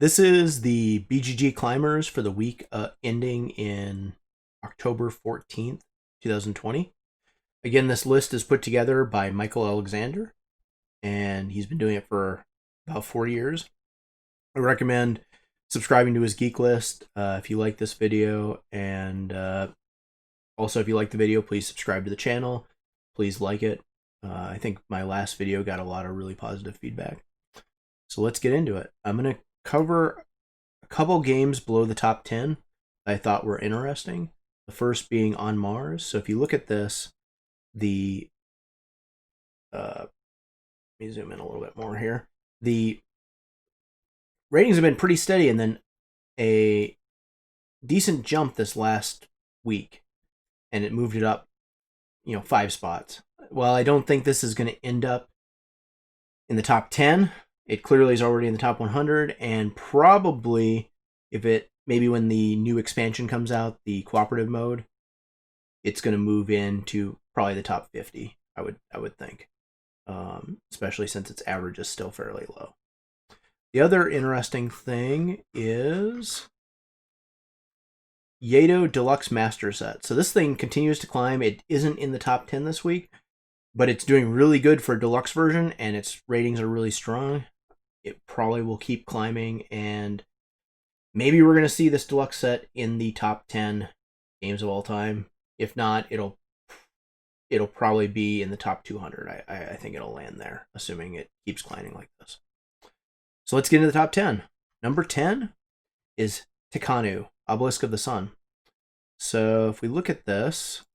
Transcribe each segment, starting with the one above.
This is the BGG Climbers for the week ending in October 14th, 2020. Again, this list is put together by Michael Alexander, and he's been doing it for about 4 years. I recommend subscribing to his Geeklist if you like this video, and also if you like the video, please subscribe to the channel. Please like it. I think my last video got a lot of really positive feedback. So let's get into it. I'm going to cover a couple games below the top 10 that I thought were interesting. The first being On Mars. So if you look at this, let me zoom in a little bit more here. The ratings have been pretty steady, and then a decent jump this last week, and it moved it up, 5 spots. Well, I don't think this is going to end up in the top 10. It clearly is already in the top 100, and probably maybe when the new expansion comes out, the cooperative mode, it's going to move into probably the top 50. I would think, especially since its average is still fairly low. The other interesting thing is Yato Deluxe Master Set. So this thing continues to climb. It isn't in the top 10 this week, but it's doing really good for a deluxe version, and its ratings are really strong. It probably will keep climbing, and maybe we're going to see this deluxe set in the top 10 games of all time. If not, it'll probably be in the top 200. I think it'll land there, assuming it keeps climbing like this. So let's get into the top 10. Number 10 is Takanu, Obelisk of the Sun. So if we look at this,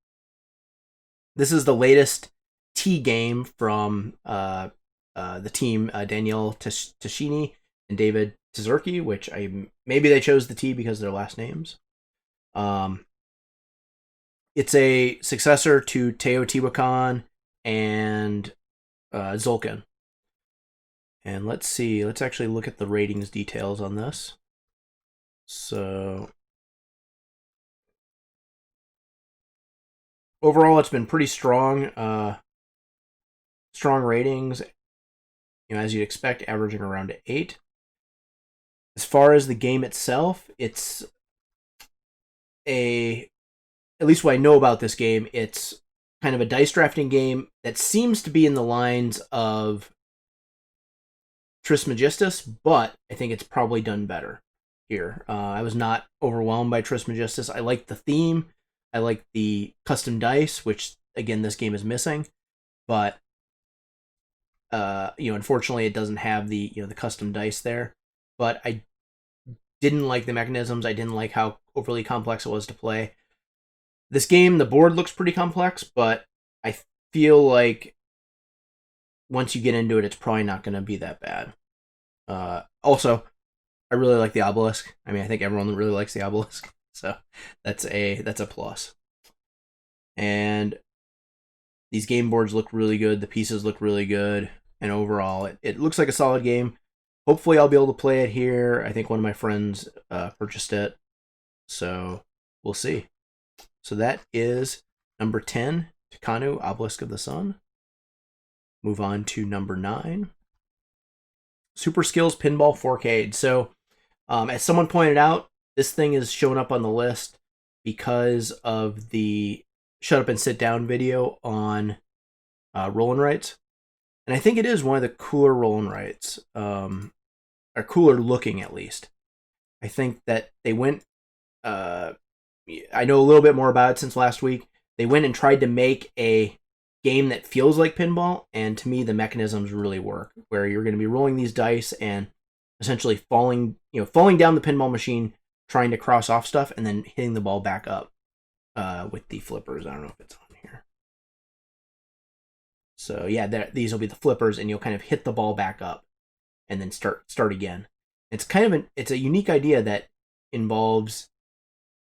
this is the latest T game from the team, Danielle Tuscany and David Tzurki, which maybe they chose the T because of their last names. It's a successor to Teotihuacan and Zulkan. And let's see, let's actually look at the ratings details on this. So overall, it's been pretty strong. Strong ratings, as you'd expect, averaging around 8. As far as the game itself, it's at least what I know about this game, it's kind of a dice drafting game that seems to be in the lines of Trismegistus, but I think it's probably done better here. I was not overwhelmed by Trismegistus. I like the theme. I like the custom dice, which, again, this game is missing. But, unfortunately, it doesn't have the custom dice there. But I didn't like the mechanisms. I didn't like how overly complex it was to play. This game, the board looks pretty complex, but I feel like once you get into it, it's probably not going to be that bad. Also, I really like the Obelisk. I mean, I think everyone really likes the Obelisk, so that's a plus. And these game boards look really good. The pieces look really good, and overall, it looks like a solid game. Hopefully, I'll be able to play it here. I think one of my friends purchased it, so we'll see. So that is number 10, Takanu, Obelisk of the Sun. Move on to number 9, Super Skills Pinball 4K. So, as someone pointed out, this thing is showing up on the list because of the Shut Up and Sit Down video on roll and writes. And I think it is one of the cooler roll and writes, or cooler looking at least. I think that they went, I know a little bit more about it since last week. They went and tried to make a game that feels like pinball, and to me, the mechanisms really work, where you're going to be rolling these dice and essentially falling down the pinball machine, trying to cross off stuff, and then hitting the ball back up with the flippers. I don't know if it's on here. So yeah, these will be the flippers, and you'll kind of hit the ball back up, and then start again. It's kind of it's a unique idea that involves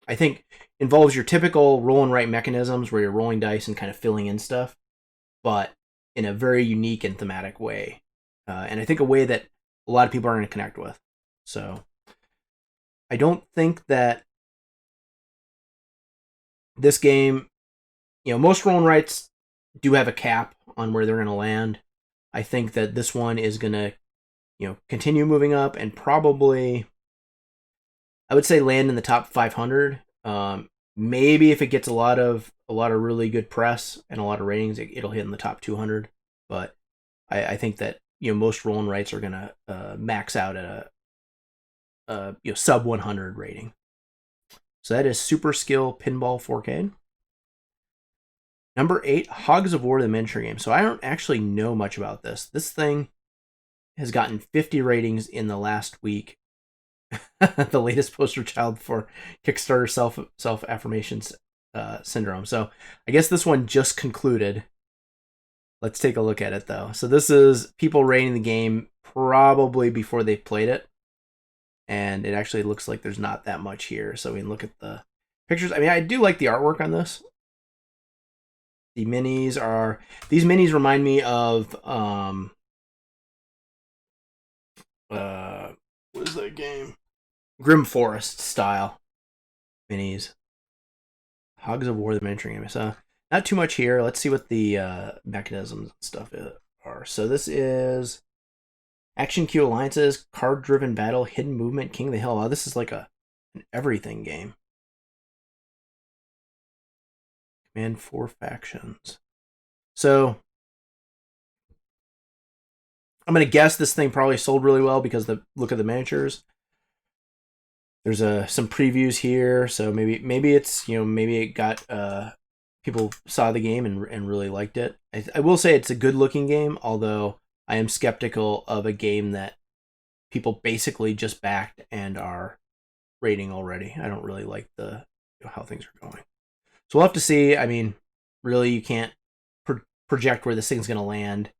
your typical roll and write mechanisms where you're rolling dice and kind of filling in stuff, but in a very unique and thematic way. And I think a way that a lot of people are going to connect with. So I don't think that this game, most roll and writes do have a cap on where they're going to land. I think that this one is going to continue moving up and probably, I would say, land in the top 500. Maybe if it gets a lot of really good press and a lot of ratings, it'll hit in the top 200. But I think that most roll and writes are gonna max out at a sub 100 rating. So that is Super Skill Pinball 4K. Number 8, Hogs of War, the miniature game. So I don't actually know much about this. This thing has gotten 50 ratings in the last week. The latest poster child for Kickstarter self-affirmation syndrome. So I guess this one just concluded. Let's take a look at it, though. So this is people rating the game probably before they've played it. And it actually looks like there's not that much here. So we can look at the pictures. I mean, I do like the artwork on this. The minis are... These minis remind me of... what is that game? Grim Forest style minis. Hogs of War, the miniature game. So not too much here. Let's see what the mechanisms and stuff are. So this is Action Queue Alliances, Card Driven Battle, Hidden Movement, King of the Hill. Wow, this is like an everything game. Command 4 factions. So I'm going to guess this thing probably sold really well because the look of the miniatures. There's some previews here, so maybe it's maybe it got people saw the game and really liked it. I will say it's a good looking game, although I am skeptical of a game that people basically just backed and are rating already. I don't really like the how things are going. So we'll have to see. I mean, really, you can't project where this thing's going to land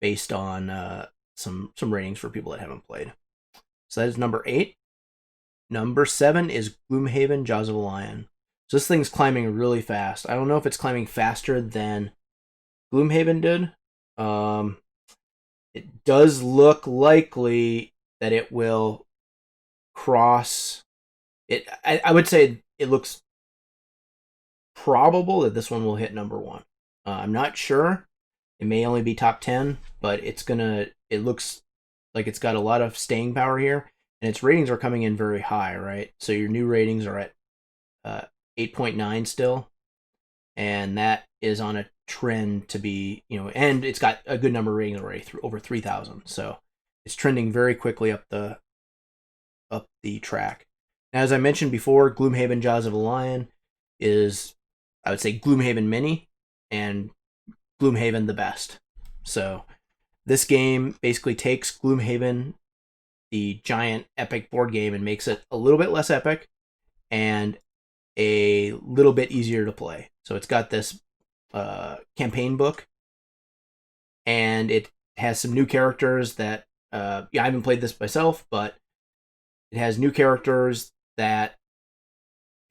based on some ratings for people that haven't played. So that is number 8. Number 7 is Gloomhaven, Jaws of a Lion. So this thing's climbing really fast. I don't know if it's climbing faster than Gloomhaven did. It does look likely that it will cross it. I would say it looks probable that this one will hit number 1. I'm not sure. It may only be top 10, but it looks like it's got a lot of staying power here. And its ratings are coming in very high, right? So your new ratings are at 8.9 still. And that is on a trend to be, and it's got a good number of ratings already, over 3,000. So it's trending very quickly up the track. Now, as I mentioned before, Gloomhaven Jaws of a Lion is, I would say, Gloomhaven Mini and Gloomhaven the best. So this game basically takes Gloomhaven, the giant epic board game, and makes it a little bit less epic and a little bit easier to play. So it's got this campaign book, and it has some new characters that I haven't played this myself, but it has new characters that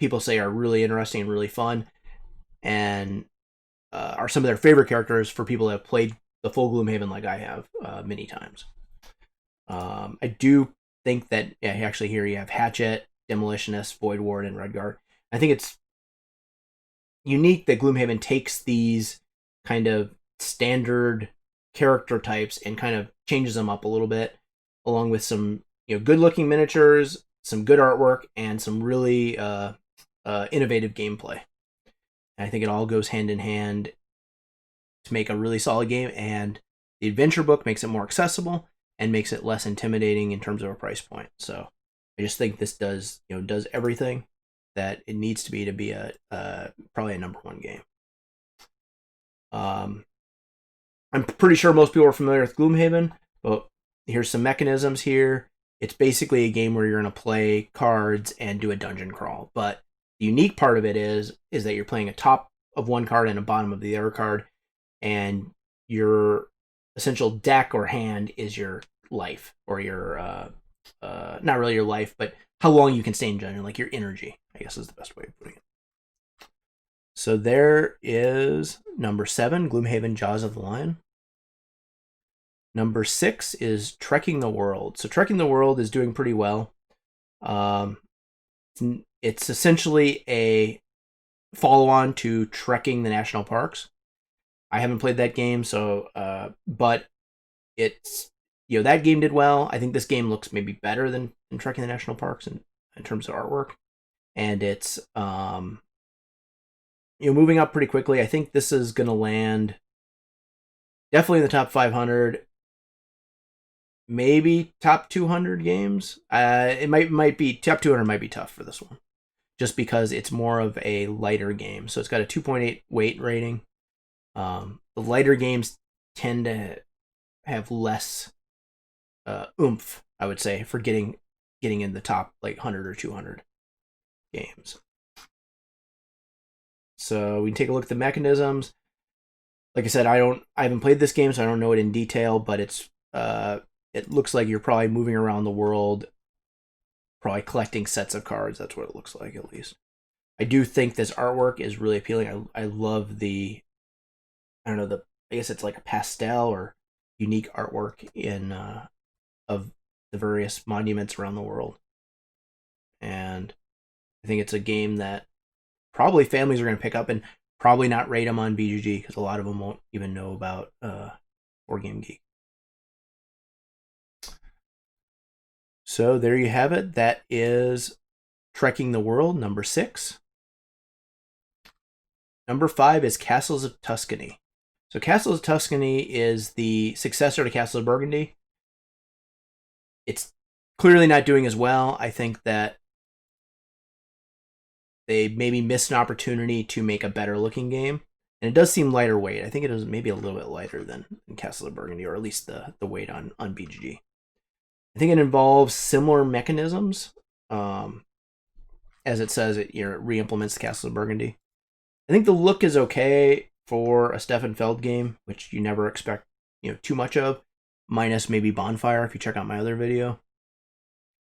people say are really interesting and really fun, and are some of their favorite characters for people that have played the full Gloomhaven like I have many times. I do think that, actually here you have Hatchet, Demolitionist, Void Ward, and Redguard. I think it's unique that Gloomhaven takes these kind of standard character types and kind of changes them up a little bit, along with some good-looking miniatures, some good artwork, and some really innovative gameplay. And I think it all goes hand in hand to make a really solid game, and the adventure book makes it more accessible and makes it less intimidating in terms of a price point. So I just think this does everything that it needs to be a probably a number 1 game. I'm pretty sure most people are familiar with Gloomhaven, but here's some mechanisms here. It's basically a game where you're going to play cards and do a dungeon crawl. But the unique part of it is that you're playing a top of one card and a bottom of the other card, and your essential deck or hand is your life, or your not really your life, but how long you can stay in dungeon, like your energy, I guess is the best way of putting it. So there is number 7, Gloomhaven Jaws of the Lion. Number 6 is Trekking the World. So Trekking the World is doing pretty well. It's essentially a follow-on to Trekking the National Parks. I haven't played that game, so but it's that game did well. I think this game looks maybe better than Trekking the National Parks in terms of artwork, and it's moving up pretty quickly. I think this is going to land definitely in the top 500, maybe top 200 games. It might be top 200 might be tough for this one, just because it's more of a lighter game. So it's got a 2.8 weight rating. The lighter games tend to have less oomph, I would say, for getting in the top like 100 or 200 games. So we can take a look at the mechanisms. Like I said, I haven't played this game, so I don't know it in detail, but it looks like you're probably moving around the world, probably collecting sets of cards. That's what it looks like, at least. I do think this artwork is really appealing. I love the, I don't know, I guess it's like a pastel or unique artwork of the various monuments around the world. And I think it's a game that probably families are going to pick up and probably not rate them on BGG, because a lot of them won't even know about Board Game Geek. So there you have it. That is Trekking the World, number 6. Number 5 is Castles of Tuscany. So Castles of Tuscany is the successor to Castles of Burgundy. It's clearly not doing as well. I think that they maybe missed an opportunity to make a better looking game. And it does seem lighter weight. I think it is maybe a little bit lighter than Castles of Burgundy, or at least the weight on BGG. I think it involves similar mechanisms. As it says, it re-implements the Castles of Burgundy. I think the look is okay for a Stefan Feld game, which you never expect too much of, minus maybe Bonfire if you check out my other video.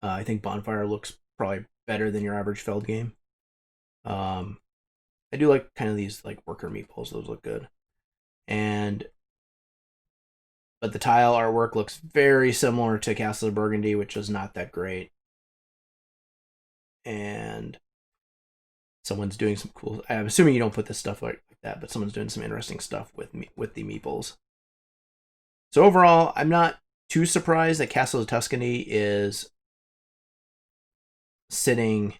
I think Bonfire looks probably better than your average Feld game. I do like kind of these like worker meeples; those look good. But the tile artwork looks very similar to Castle of Burgundy, which is not that great. And someone's doing some cool. I'm assuming you don't put this stuff like that, but someone's doing some interesting stuff with the meeples. So overall, I'm not too surprised that Castle of Tuscany is sitting,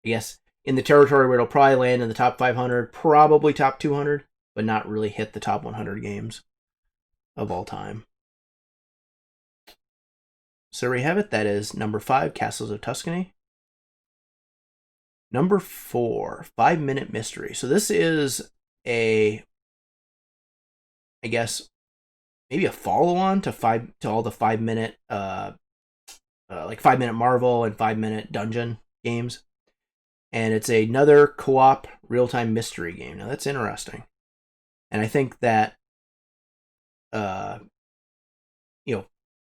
I guess, in the territory where it'll probably land in the top 500, probably top 200, but not really hit the top 100 games of all time. So there we have it. That is number 5, Castles of Tuscany. Number 4, 5-Minute Mystery. So this is I guess, maybe a follow-on to all the 5-minute, like 5-Minute Marvel and 5-Minute Dungeon games. And it's another co-op real-time mystery game. Now that's interesting. And I think that,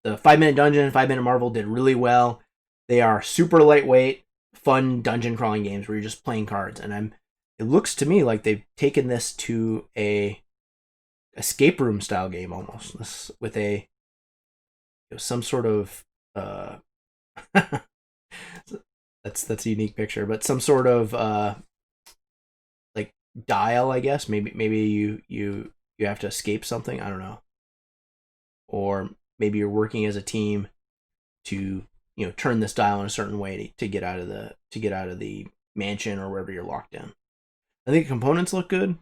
the 5-Minute Dungeon and 5-Minute Marvel did really well. They are super lightweight, fun dungeon crawling games where you're just playing cards. And it looks to me like they've taken this to a escape room style game almost, with some sort of that's a unique picture, but some sort of like dial, I guess. Maybe you have to escape something. I don't know. Or maybe you're working as a team to turn this dial in a certain way to get out of the mansion or wherever you're locked in. I think components look good.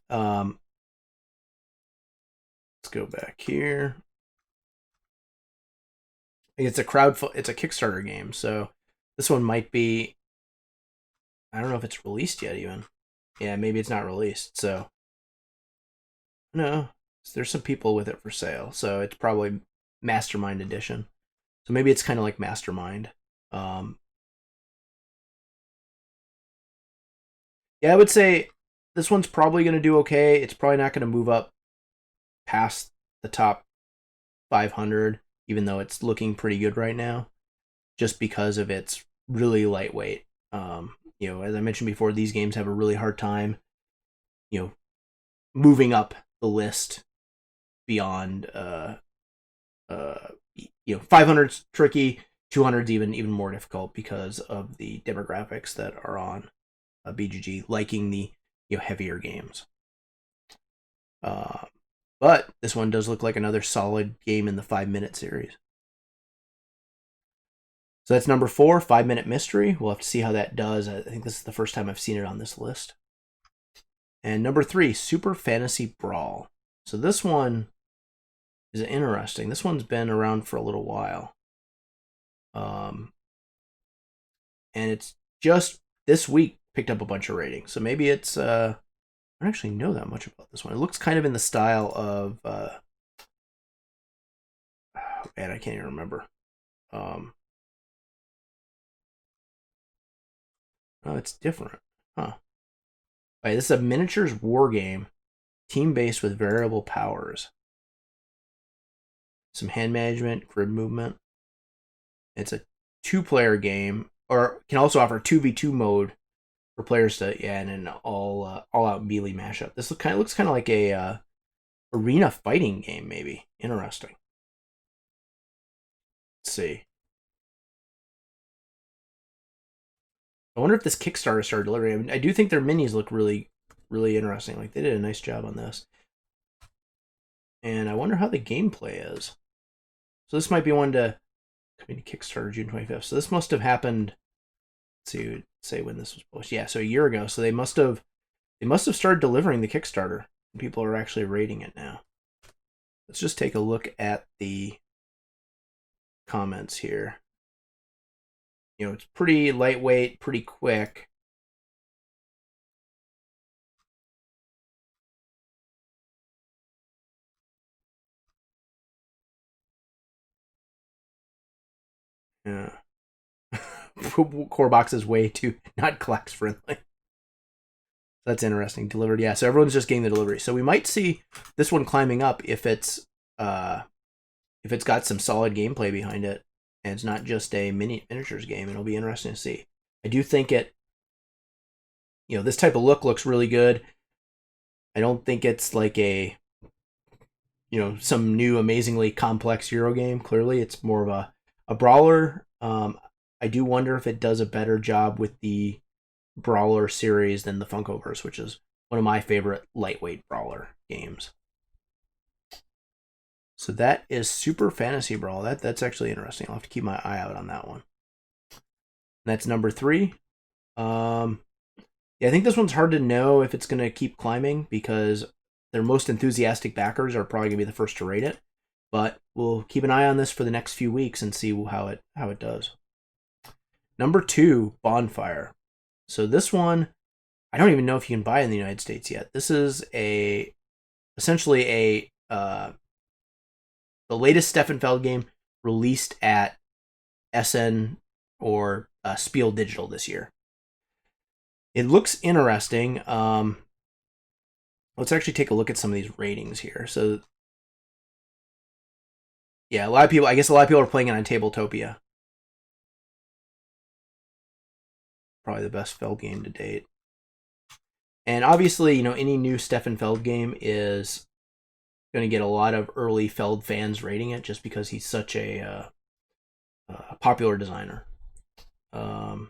Let's go back here. I think it's a Kickstarter game, so this one might be. I don't know if it's released yet, even. Yeah, maybe it's not released. So no, there's some people with it for sale, so it's probably Mastermind Edition. So maybe it's kind of like Mastermind. Yeah, I would say this one's probably going to do okay. It's probably not going to move up past the top 500, even though it's looking pretty good right now, just because of its really lightweight. As I mentioned before, these games have a really hard time, moving up the list beyond 500's tricky, 200's even more difficult because of the demographics that are on BGG, liking the heavier games. But this one does look like another solid game in the 5-minute series. So that's number 4, 5-minute mystery. We'll have to see how that does. I think this is the first time I've seen it on this list. And number 3, Super Fantasy Brawl. So this one is interesting. This one's been around for a little while. And it's just this week picked up a bunch of ratings. So maybe it's I don't actually know that much about this one. It looks kind of in the style of oh man, I can't even remember. Oh, it's different. Huh. Right, this is a miniatures war game, team-based with variable powers. Some hand management, grid movement. It's a 2-player game, or can also offer 2v2 mode for players to, and an all-out melee mashup. This looks kind of like a arena fighting game, maybe. Interesting. Let's see. I wonder if this Kickstarter started delivering. I mean, I do think their minis look really, really interesting. Like, they did a nice job on this. And I wonder how the gameplay is. So this might be one to come into Kickstarter June 25th. So this must have happened. Let's say when this was posted. Yeah, so a year ago. So they must have started delivering the Kickstarter. People are actually rating it now. Let's just take a look at the comments here. You know, it's pretty lightweight, pretty quick. Yeah. Core box is way too not Clax friendly. That's interesting. Delivered, yeah. So everyone's just getting the delivery. So we might see this one climbing up if it's got some solid gameplay behind it, and it's not just a miniatures game. It'll be interesting to see. I do think this type of look looks really good. I don't think it's like a some new amazingly complex Euro game. Clearly, it's more of a brawler. I do wonder if it does a better job with the brawler series than the Funkoverse, which is one of my favorite lightweight brawler games. So that is Super Fantasy Brawl. That's actually interesting. I'll have to keep my eye out on that one. That's number 3. Yeah, I think this one's hard to know if it's going to keep climbing because their most enthusiastic backers are probably going to be the first to rate it. But we'll keep an eye on this for the next few weeks and see how it does. Number 2, Bonfire. So this one, I don't even know if you can buy it in the United States yet. This is essentially the latest Steffenfeld game released at SN or Spiel Digital this year. It looks interesting. Let's actually take a look at some of these ratings here. So, yeah, a lot of people are playing it on Tabletopia. Probably the best Feld game to date. And obviously, any new Stefan Feld game is going to get a lot of early Feld fans rating it just because he's such a popular designer. So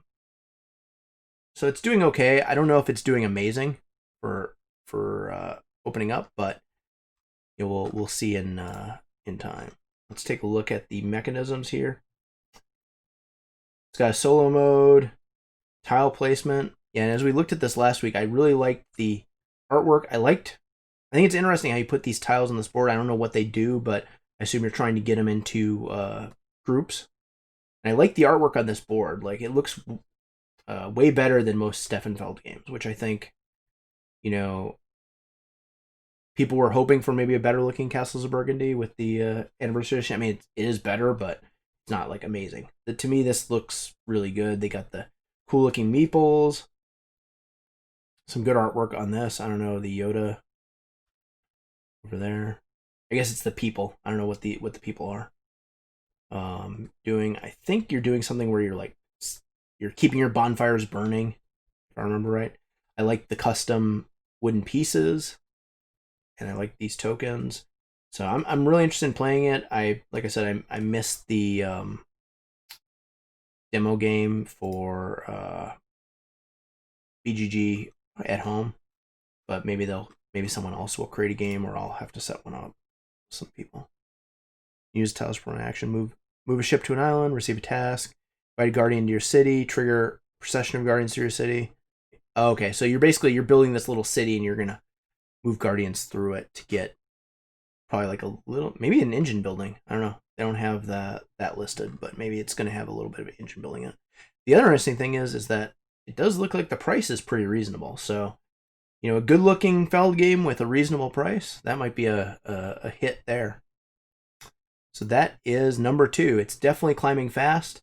it's doing okay. I don't know if it's doing amazing for opening up, but we'll see in time. Let's take a look at the mechanisms here. It's got a solo mode, tile placement. Yeah, and as we looked at this last week, I really liked the artwork. I think it's interesting how you put these tiles on this board. I don't know what they do, but I assume you're trying to get them into groups. And I like the artwork on this board. Like, it looks way better than most Steffenfeld games, which I think, people were hoping for maybe a better looking Castles of Burgundy with the anniversary edition. I mean, it is better, but it's not like amazing. To me, this looks really good. They got the cool looking meeples. Some good artwork on this. I don't know, the Yoda over there. I guess it's the people. I don't know what the people are doing. I think you're doing something where you're keeping your bonfires burning, if I remember right. I like the custom wooden pieces, and I like these tokens. So I'm really interested in playing it. Like I said, I missed the demo game for BGG at home, but maybe they'll maybe someone else will create a game, or I'll have to set one up. Some people use tiles for an action. Move a ship to an island. Receive a task. Invite a guardian to your city. Trigger procession of guardians to your city. Okay, so you're building this little city, and you're gonna move guardians through it to get probably like a little, maybe an engine building. I don't know. They don't have that listed, but maybe it's gonna have a little bit of engine building in it. The other interesting thing is that it does look like the price is pretty reasonable. So, you know, a good-looking Feld game with a reasonable price, that might be a hit there. So that is number 2. It's definitely climbing fast.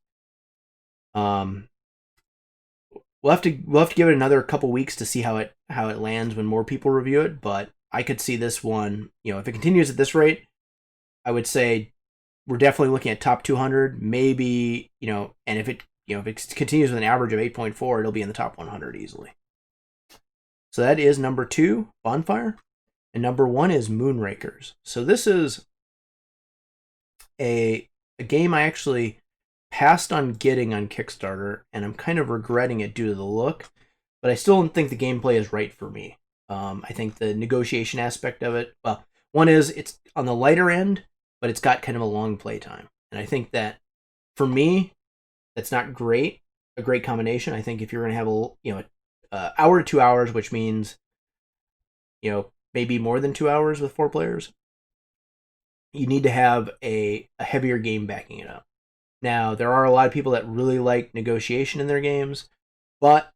We'll have to give it another couple weeks to see how it lands when more people review it. But I could see this one, you know, if it continues at this rate, I would say we're definitely looking at top 200, maybe, you know, and if it continues with an average of 8.4, it'll be in the top 100 easily. So that is number 2, Bonfire, and number 1 is Moonrakers. So this is a game I actually passed on getting on Kickstarter, and I'm kind of regretting it due to the look, but I still don't think the gameplay is right for me. I think the negotiation aspect of it, well, one is it's on the lighter end, but it's got kind of a long play time, and I think that for me, that's not great. A great combination. I think if you're going to have hour to 2 hours, which means, you know, maybe more than 2 hours with 4 players, you need to have a heavier game backing it up. Now, there are a lot of people that really like negotiation in their games, but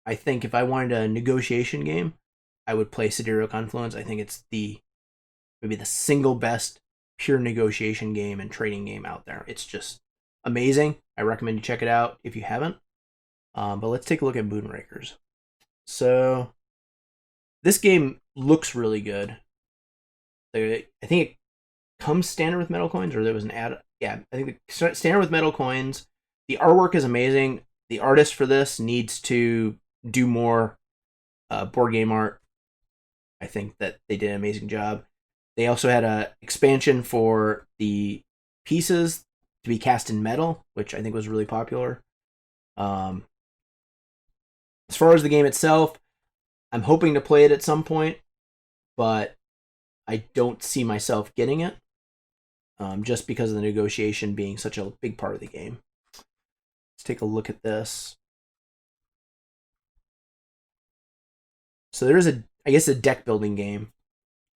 I think if I wanted a negotiation game, I would play Sidereal Confluence. I think it's maybe the single best pure negotiation game and trading game out there. It's just amazing. I recommend you check it out if you haven't. But let's take a look at Moonrakers. So this game looks really good. I think it comes standard with metal coins, or there was an ad. Yeah, I think the standard with metal coins. The artwork is amazing. The artist for this needs to do more board game art. I think that they did an amazing job. They also had an expansion for the pieces to be cast in metal, which I think was really popular. As far as the game itself, I'm hoping to play it at some point, but I don't see myself getting it, just because of the negotiation being such a big part of the game. Let's take a look at this. So there is a deck building game,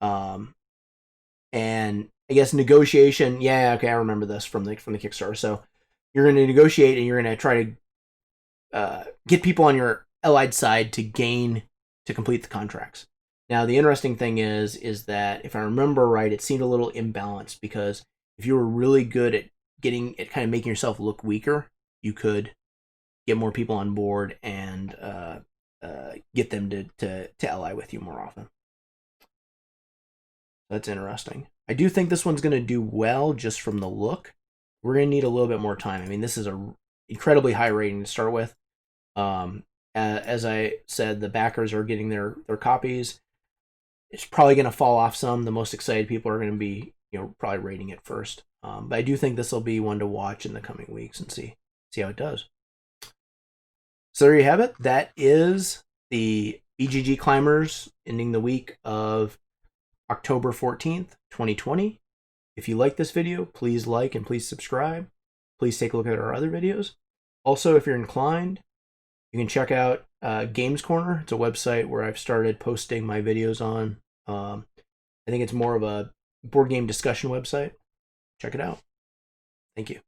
and I guess negotiation. Yeah, okay, I remember this from the Kickstarter. So you're going to negotiate, and you're going to try to get people on your allied side to complete the contracts. Now, the interesting thing is that if I remember right, it seemed a little imbalanced, because if you were really good at kind of making yourself look weaker, you could get more people on board and get them to ally with you more often. That's interesting. I do think this one's going to do well just from the look. We're going to need a little bit more time. I mean, this is a incredibly high rating to start with. As I said, the backers are getting their copies. It's probably going to fall off some. The most excited people are going to be, probably rating it first. But I do think this will be one to watch in the coming weeks and see how it does. So there you have it. That is the BGG Climbers ending the week of October 14th, 2020. If you like this video, please like and please subscribe. Please take a look at our other videos. Also, if you're inclined, you can check out Games Corner. It's a website where I've started posting my videos on. I think it's more of a board game discussion website. Check it out. Thank you.